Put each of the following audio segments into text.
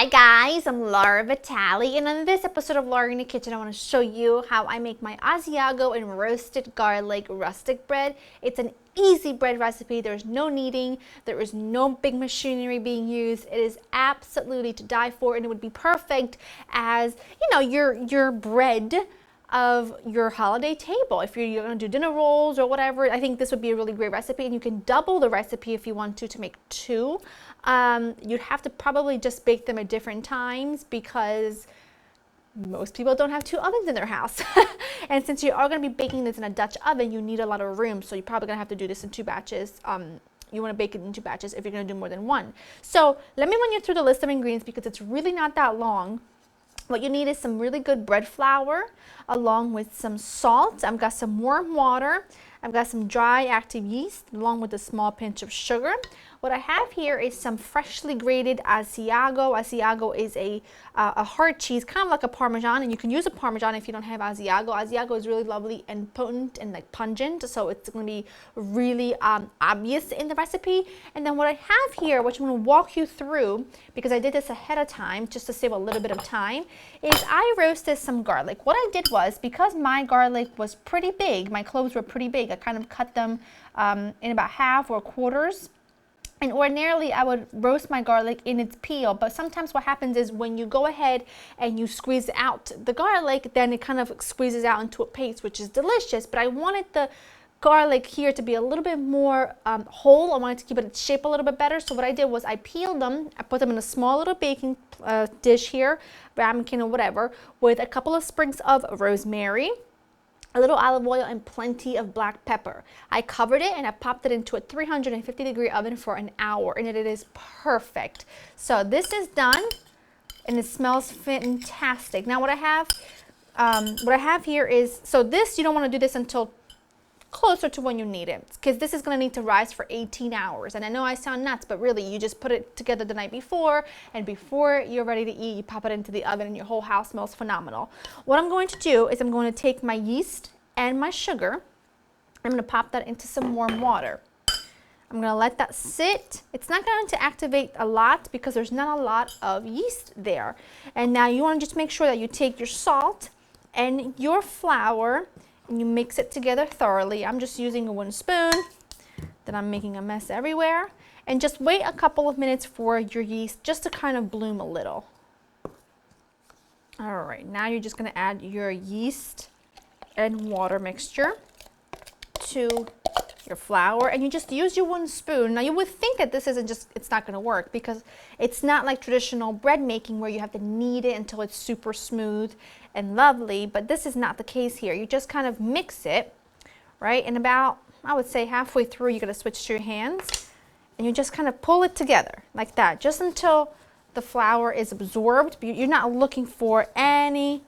Hi guys, I'm Laura Vitale, and in this episode of Laura in the Kitchen, I want to show you how I make my Asiago and roasted garlic rustic bread. It's an easy bread recipe. There's no kneading, there is no big machinery being used. It is absolutely to die for, and it would be perfect as, your bread of your holiday table. If you're going to do dinner rolls or whatever, I think this would be a really great recipe, and you can double the recipe if you want to make two. You'd have to probably just bake them at different times because most people don't have two ovens in their house. And since you are going to be baking this in a Dutch oven, you need a lot of room, so you're probably going to have to do this in two batches. You want to bake it in two batches if you're going to do more than one. So let me run you through the list of ingredients because it's really not that long. What you need is some really good bread flour along with some salt. I've got some warm water. I've got some dry active yeast along with a small pinch of sugar. What I have here is some freshly grated Asiago. Asiago is a hard cheese, kind of like a Parmesan, and you can use a Parmesan if you don't have Asiago. Asiago is really lovely and potent and like pungent, so it's going to be really obvious in the recipe. And then what I have here, which I'm going to walk you through, because I did this ahead of time just to save a little bit of time, is I roasted some garlic. What I did was, because my garlic was pretty big, my cloves were pretty big, I kind of cut them in about half or quarters. And ordinarily I would roast my garlic in its peel, but sometimes what happens is when you go ahead and you squeeze out the garlic, then it kind of squeezes out into a paste, which is delicious. But I wanted the garlic here to be a little bit more whole. I wanted to keep its shape a little bit better. So what I did was I peeled them, I put them in a small little baking dish here, ramekin or whatever, with a couple of sprigs of rosemary, a little olive oil, and plenty of black pepper. I covered it and I popped it into a 350-degree oven for an hour, and it is perfect. So this is done and it smells fantastic. Now what I have here is, so this, you don't want to do this until closer to when you need it, because this is going to need to rise for 18 hours. And I know I sound nuts, but really you just put it together the night before, and before you're ready to eat, you pop it into the oven and your whole house smells phenomenal. What I'm going to do is I'm going to take my yeast and my sugar. I'm going to pop that into some warm water. I'm going to let that sit. It's not going to activate a lot because there's not a lot of yeast there. And now you want to just make sure that you take your salt and your flour and you mix it together thoroughly. I'm just using a wooden spoon, then I'm making a mess everywhere. And just wait a couple of minutes for your yeast just to kind of bloom a little. All right, now you're just gonna add your yeast and water mixture to your flour, and you just use your wooden spoon. Now you would think that this isn't just, it's not gonna work because it's not like traditional bread making where you have to knead it until it's super smooth and lovely, but this is not the case here. You just kind of mix it, right? And about, I would say halfway through, you're gonna switch to your hands and you just kind of pull it together like that, just until the flour is absorbed. You're not looking for any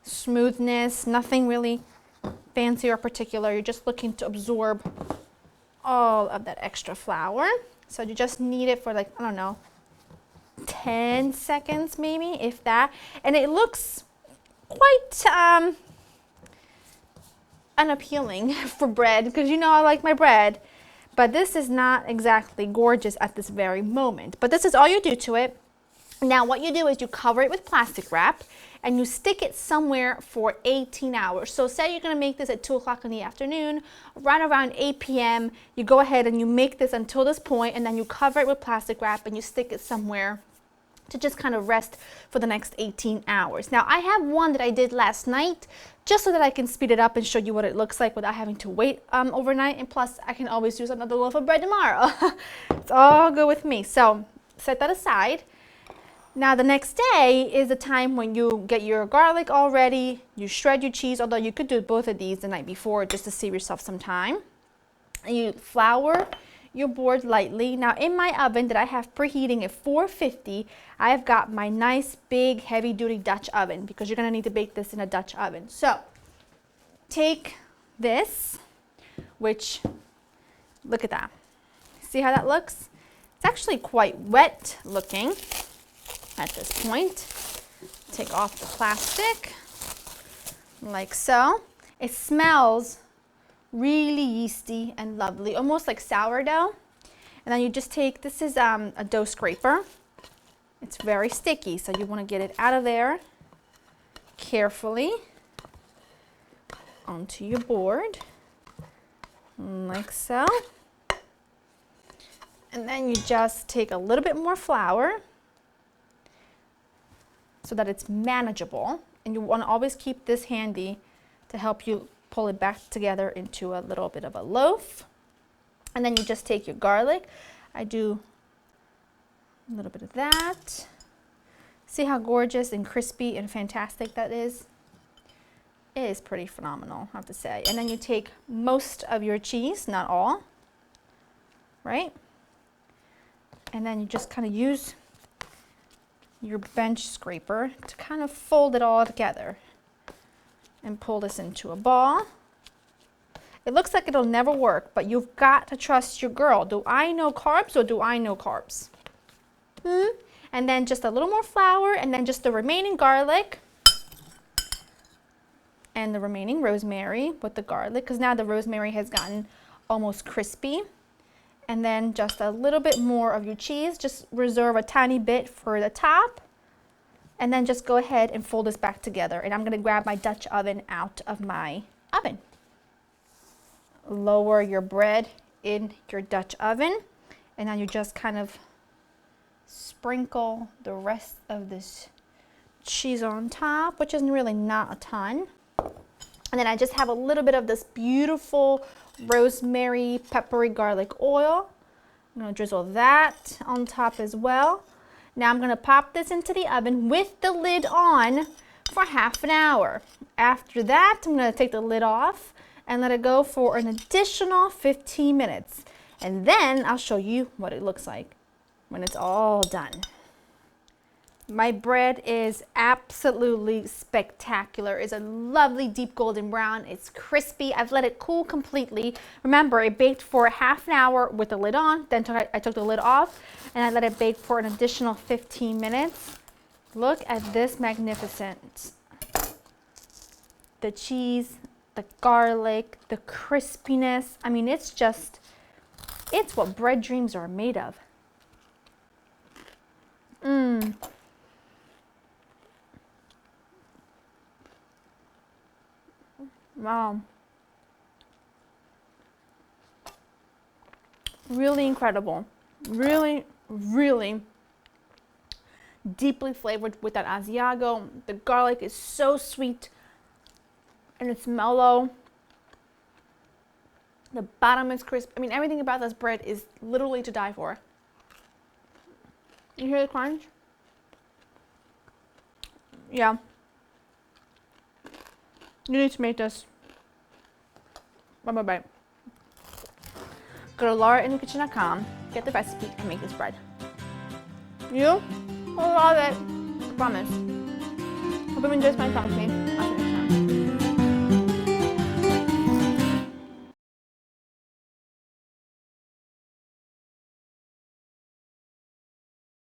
smoothness, nothing really fancy or particular. You're just looking to absorb all of that extra flour. So you just knead it for like, I don't know, 10 seconds maybe, if that. And it looks quite unappealing for bread, because you know I like my bread, but this is not exactly gorgeous at this very moment. But this is all you do to it. Now what you do is you cover it with plastic wrap and you stick it somewhere for 18 hours. So say you're going to make this at 2 o'clock in the afternoon, right around 8 p.m. you go ahead and you make this until this point, and then you cover it with plastic wrap and you stick it somewhere to just kind of rest for the next 18 hours. Now I have one that I did last night just so that I can speed it up and show you what it looks like without having to wait overnight, and plus I can always use another loaf of bread tomorrow. It's all good with me. So set that aside. Now the next day is the time when you get your garlic all ready, you shred your cheese, although you could do both of these the night before just to save yourself some time. And you flour your board lightly. Now in my oven that I have preheating at 450, I have got my nice big heavy duty Dutch oven, because you're gonna need to bake this in a Dutch oven. So take this, which, look at that. See how that looks? It's actually quite wet looking at this point. Take off the plastic like so. It smells really yeasty and lovely, almost like sourdough. And then you just take, this is a dough scraper, It's very sticky, so you want to get it out of there carefully onto your board, like so. And then you just take a little bit more flour so that it's manageable. And you want to always keep this handy to help you pull it back together into a little bit of a loaf. And then you just take your garlic. I do a little bit of that. See how gorgeous and crispy and fantastic that is? It is pretty phenomenal, I have to say. And then you take most of your cheese, not all, right? And then you just kind of use your bench scraper to kind of fold it all together and pull this into a ball. It looks like it'll never work, but you've got to trust your girl. Do I know carbs or do I know carbs? And then just a little more flour, and then just the remaining garlic and the remaining rosemary with the garlic, because now the rosemary has gotten almost crispy. And then just a little bit more of your cheese. Just reserve a tiny bit for the top. And then just go ahead and fold this back together. And I'm going to grab my Dutch oven out of my oven. Lower your bread in your Dutch oven. And then you just kind of sprinkle the rest of this cheese on top, which is really not a ton. And then I just have a little bit of this beautiful rosemary, peppery garlic oil. I'm going to drizzle that on top as well. Now I'm going to pop this into the oven with the lid on for half an hour. After that, I'm going to take the lid off and let it go for an additional 15 minutes. And then I'll show you what it looks like when it's all done. My bread is absolutely spectacular. It's a lovely deep golden brown. It's crispy. I've let it cool completely. Remember, it baked for half an hour with the lid on. Then I took the lid off and I let it bake for an additional 15 minutes. Look at this magnificence. The cheese, the garlic, the crispiness. I mean, it's what bread dreams are made of. Wow. Really incredible. Really, really deeply flavored with that Asiago. The garlic is so sweet and it's mellow. The bottom is crisp. I mean, everything about this bread is literally to die for. You hear the crunch? Yeah. You need to make this. Bye. Go to laurainthekitchen.com, get the recipe, and make this bread. You will love it. I promise. Hope you enjoyed spending time with me.